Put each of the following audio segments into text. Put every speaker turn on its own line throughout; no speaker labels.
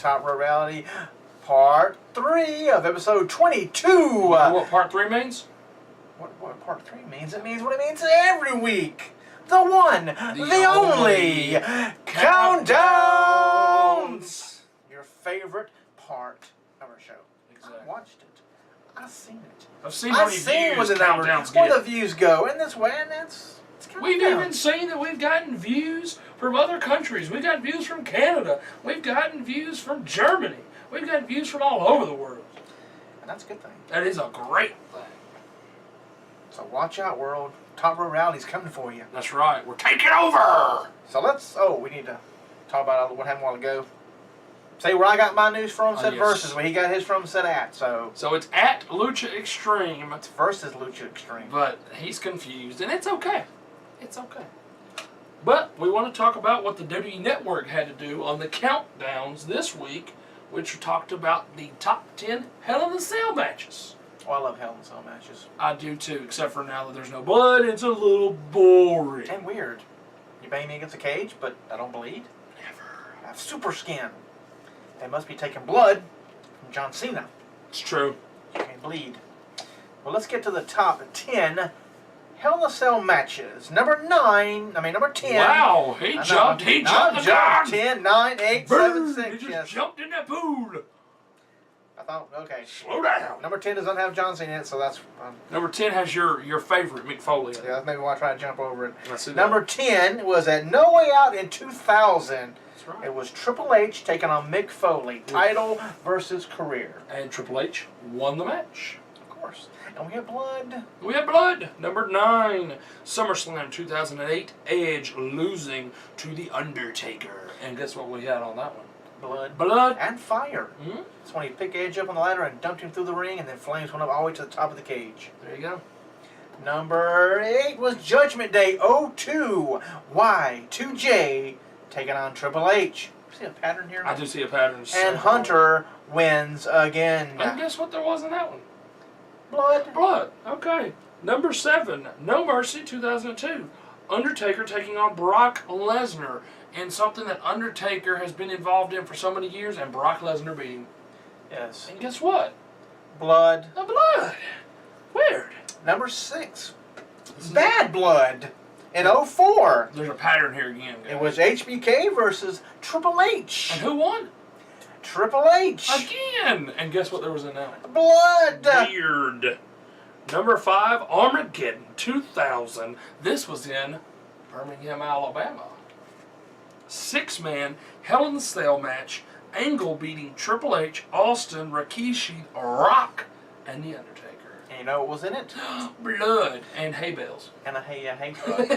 Top Row Reality, Part 3 of Episode 22.
You know what Part 3 means?
What Part 3 means? It means what it means every week. The one, the only Countdowns. Your favorite part of our show.
Exactly.
I watched it. I've seen it.
I've seen how many views
what the
Countdowns
where
get.
the views go in this way, and it's
We've even seen that we've gotten views from other countries. We've gotten views from Canada. We've gotten views from Germany. We've gotten views from all over the world.
And that's a good thing.
That is a great thing.
So watch out, world. Top Row Reality's coming for you.
That's right. We're taking over.
So we need to talk about what happened a while ago. Say where I got my news from, said
yes.
versus. Where he got his from, said at. So
it's at Lucha Extreme.
it's versus Lucha Extreme.
But he's confused, and it's okay. It's okay. But we want to talk about what the WWE Network had to do on the countdowns this week, which talked about the top 10 Hell in a Cell matches.
Oh, I love Hell in a Cell matches.
I do too, except for now that there's no blood, it's a little boring.
And weird. You bang me against a cage, but I don't bleed.
Never.
I have super skin. They must be taking blood from John Cena.
It's true.
You can't bleed. Well, let's get to the top 10 Hell in a Cell matches. Number 10.
Wow, he jumped the gun.
10, 9, 8, 7, 6.
He just
Yes.
jumped in that pool.
I thought, okay.
Slow down.
Number 10 doesn't have John Cena in it, so that's...
Number 10 has your favorite, Mick Foley.
yeah, that's maybe why I try to jump over it.
I see that.
Number 10 was at No Way Out in 2000.
That's right.
It was Triple H taking on Mick Foley. Title versus career.
And Triple H won the match.
Of course. And we have blood.
We have blood. Number 9, SummerSlam 2008, Edge losing to The Undertaker. And guess what we had on that one?
Blood.
Blood.
And fire.
Mm-hmm.
That's when he picked Edge up on the ladder and dumped him through the ring, and then flames went up all the way to the top of the cage.
There you go.
Number 8 was Judgment Day 02. Y2J taking on Triple H. See a pattern here?
I do see a pattern.
And Hunter wins again.
And guess what there was in that one?
Blood.
Blood. Okay. Number 7, No Mercy 2002. Undertaker taking on Brock Lesnar. And something that Undertaker has been involved in for so many years, and Brock Lesnar beat him.
Yes.
And guess what?
Blood.
The blood. Weird.
Number 6. Bad Blood in 04.
There's a pattern here again, guys.
It was HBK versus Triple H.
And who won?
Triple H.
Again. And guess what there was in that one?
Blood.
Weird. Number 5, Armageddon 2000. This was in Birmingham, Alabama. 6-man Hell in a Cell match. Angle beating Triple H, Austin, Rikishi, Rock, and The Undertaker.
And you know what was in it?
Blood and hay bales.
And a hay truck.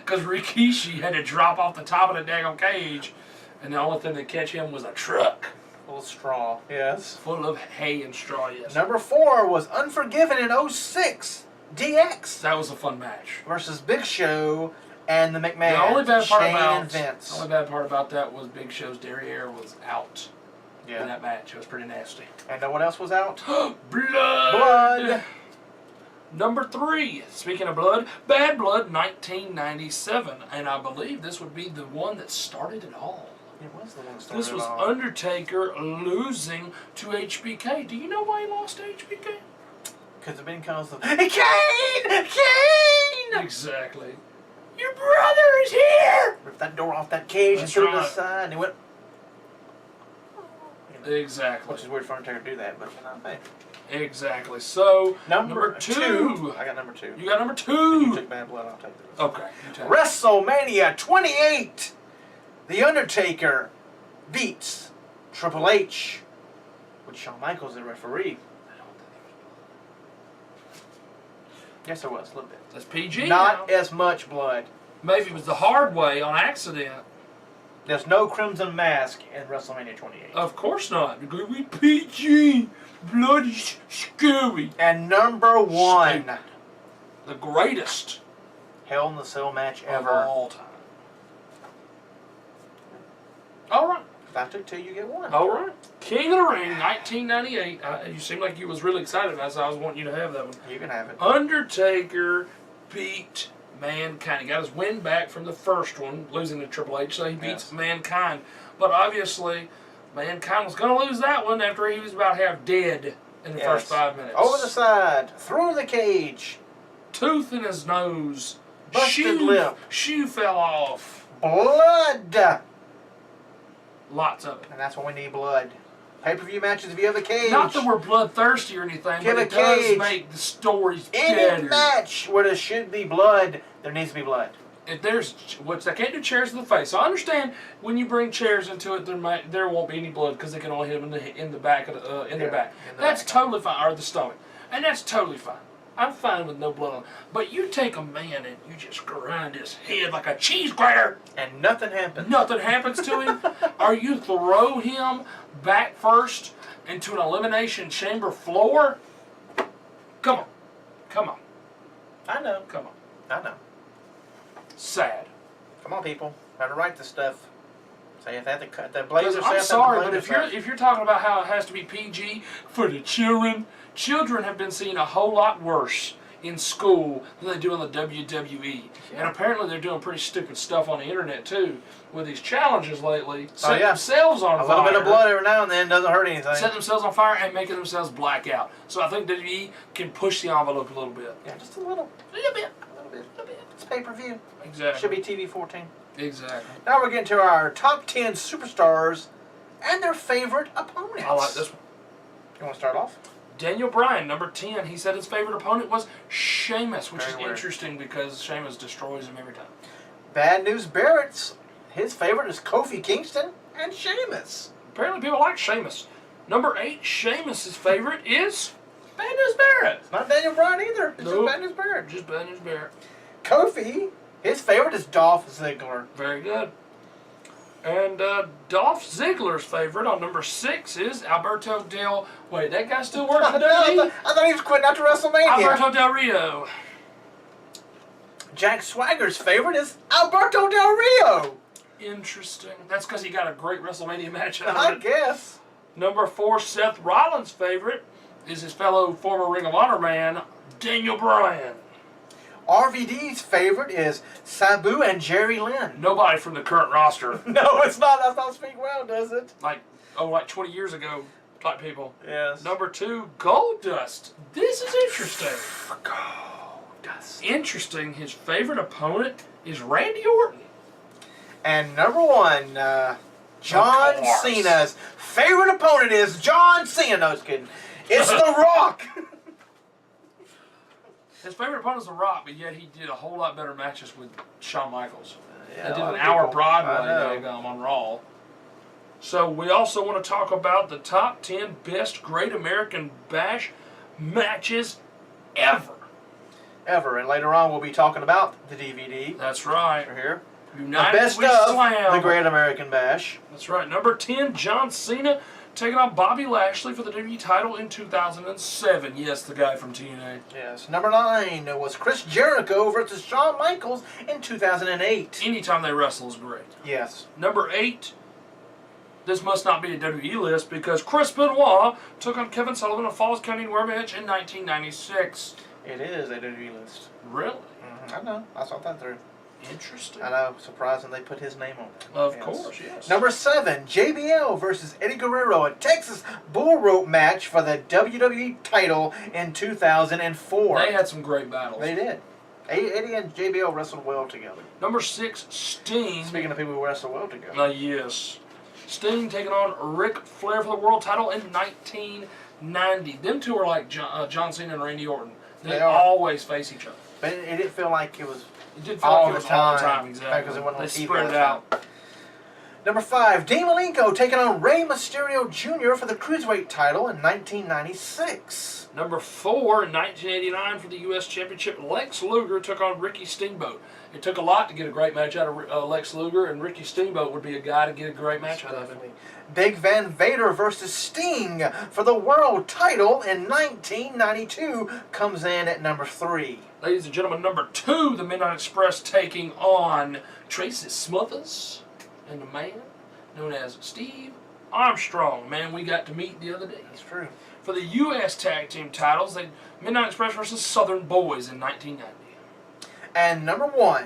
Because Rikishi had to drop off the top of the daggone cage, and the only thing that catch him was a truck.
Full of straw. Yes.
Full of hay and straw, yes.
Number 4 was Unforgiven in 06. DX
That was a fun match.
versus Big Show and the McMahon.
The only bad part
Shane
about
and Vince.
the only bad part about that was Big Show's derriere was out in
Yeah.
that match. It was pretty nasty.
And know what else was out?
Blood. Number 3, speaking of blood, Bad Blood 1997, and I believe this would be the one that started it all.
It was the one that
This was
started it all.
Undertaker losing to HBK. Do you know why he lost to HBK?
Because because of Kane!
Exactly. Your brother is here!
Ripped that door off that cage
That's
and threw it to
right.
the side, and he went.
Exactly.
Which is weird for Undertaker to do that, but hey.
Exactly. So, number
2. I got number 2.
You got number
If you
2.
took Bad Blood, I'll take this.
Okay. you take it.
WrestleMania 28. The Undertaker beats Triple H with Shawn Michaels as referee. Yes, there was a little bit.
That's PG.
Not
now.
as much blood.
Maybe it was the hard way on accident.
There's no Crimson Mask in WrestleMania 28.
Of course not. Because we PG. Blood is scary.
And number 1,
Stupid. The greatest
Hell in the Cell match
of
ever.
all time. All right.
If I took 2, you get 1.
All right. King of the Ring, 1998. You seemed like you was really excited about it, so I was wanting you to have that one.
You can have it.
Undertaker beat Mankind. He got his win back from the first one, losing to Triple H, so he beats
Yes.
Mankind. But obviously, Mankind was going to lose that one after he was about half dead in the first 5 minutes.
Over the side, through the cage.
Tooth in his nose.
Busted lip.
Shoe fell off.
Blood.
Lots of it.
And that's when we need blood. Pay-per-view matches via the cage.
Not that we're bloodthirsty or anything,
Give
but
a
it does
cage.
make the stories
Any
better.
match where there should be blood, there needs to be blood.
If there's, which they can't do chairs to the face. So I understand when you bring chairs into it, there won't be any blood because they can only hit them in the back of their back.
in the
That's
back.
totally fine, or the stomach, and that's totally fine. I'm fine with no blood on. But you take a man and you just grind his head like a cheese grater.
And nothing happens.
Nothing happens to him. Or you throw him back first into an elimination chamber floor. Come on, come on,
I know.
come on.
I know.
Sad.
Come on, people. How to write this stuff. Say if they have to cut the Blazers.
I'm sorry, but if you're talking about how it has to be PG for the children have been seeing a whole lot worse in school than they do in the WWE.
Yeah.
And apparently they're doing pretty stupid stuff on the internet too with these challenges lately. Setting
yeah.
themselves on
a
fire.
little bit of blood every now and then doesn't hurt anything.
Setting themselves on fire and making themselves black out. So I think WWE can push the envelope a little bit.
Yeah, just a little.
A little bit.
A little bit. It's pay-per-view.
Exactly.
Should be TV 14.
Exactly.
Now we're getting to our top 10 superstars and their favorite opponents.
I like this one.
You want to start off?
Daniel Bryan, number 10, he said his favorite opponent was Sheamus, which
Very
is
weird.
interesting because Sheamus destroys him every time.
Bad News Barrett's. His favorite is Kofi Kingston and Sheamus.
Apparently people like Sheamus. Number 8, Sheamus' favorite is Bad News Barrett.
It's not Daniel Bryan either. It's
Nope.
just Bad News Barrett.
Just Bad News Barrett.
Kofi, his favorite is Dolph Ziggler.
Very good. And Dolph Ziggler's favorite on number 6 is Alberto Del... Wait, that guy still works for WWE?
I thought he was quitting after WrestleMania.
Alberto Del Rio.
Jack Swagger's favorite is Alberto Del Rio.
Interesting. That's because he got a great WrestleMania match out
I
of it.
guess.
Number 4, Seth Rollins' favorite is his fellow former Ring of Honor man, Daniel Bryan.
RVD's favorite is Sabu and Jerry Lynn.
Nobody from the current roster.
No, it's not. That's not speak well, does it?
Like 20 years ago type people.
Yes.
Number 2, Goldust. This is interesting.
Dust.
Interesting. His favorite opponent is Randy Orton.
And number 1, John
Of course.
Cena's favorite opponent is John Cena. No, just kidding. It's The Rock.
His favorite opponent is The Rock, but yet he did a whole lot better matches with Shawn Michaels.
Yeah,
They
a
did
lot
an
of
hour
people.
Broadway
I know.
daggum on Raw. So we also want to talk about the top 10 best Great American Bash matches ever.
Ever. And later on, we'll be talking about the DVD.
That's right.
Over here.
United
The best
We
of
Slam.
the Great American Bash.
That's right. Number 10, John Cena taking on Bobby Lashley for the WWE title in 2007. Yes, the guy from TNA.
Yes. Number 9 was Chris Jericho versus Shawn Michaels in 2008.
Anytime they wrestle is great.
Yes.
Number 8, this must not be a WWE list because Chris Benoit took on Kevin Sullivan in a Falls County War match in 1996.
It is a WWE list.
Really?
I know. I saw that through.
Interesting.
I know. Surprising they put his name on it.
Of
Yes.
course, yes.
Number 7, JBL versus Eddie Guerrero, a Texas Bull Rope match for the WWE title in 2004.
They had some great battles.
They did. Eddie and JBL wrestled well together.
Number 6, Sting.
Speaking of people who wrestle well together.
Yes. Sting taking on Ric Flair for the world title in 1990. Them two are like John Cena and Randy Orton. They
are.
always face each other.
But it didn't feel like it was
It did feel
all
like it
the
was all the
time.
time, exactly.
Because it wasn't
They
on TV
spread
all
it
the
out.
time. Number 5, Dean Malenko taking on Rey Mysterio Jr. for the Cruiserweight title in 1996.
Number 4, in 1989 for the U.S. Championship, Lex Luger took on Ricky Steamboat. It took a lot to get a great match out of Lex Luger, and Ricky Steamboat would be a guy to get a great match out of him.
Big Van Vader versus Sting for the world title in 1992 comes in at number 3.
Ladies and gentlemen, number 2, the Midnight Express taking on Tracy Smothers and the man known as Steve Armstrong. Man, we got to meet the other day.
That's true.
For the U.S. Tag Team titles, they Midnight Express versus Southern Boys in 1990.
And number 1,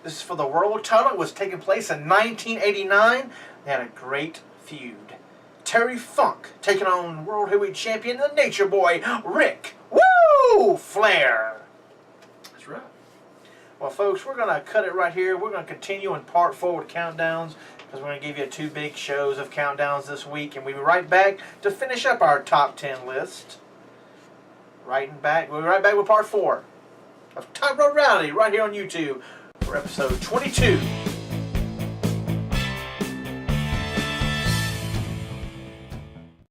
this is for the world title. It was taking place in 1989. They had a great feud. Terry Funk taking on World Heavyweight Champion, the Nature Boy, Ric Woo Flair.
That's right.
Well, folks, we're going to cut it right here. We're going to continue in part 4 with countdowns because we're going to give you 2 big shows of countdowns this week, and we'll be right back to finish up our top 10 list. We'll be right back with part 4 of Top Road Rally right here on YouTube for episode 22.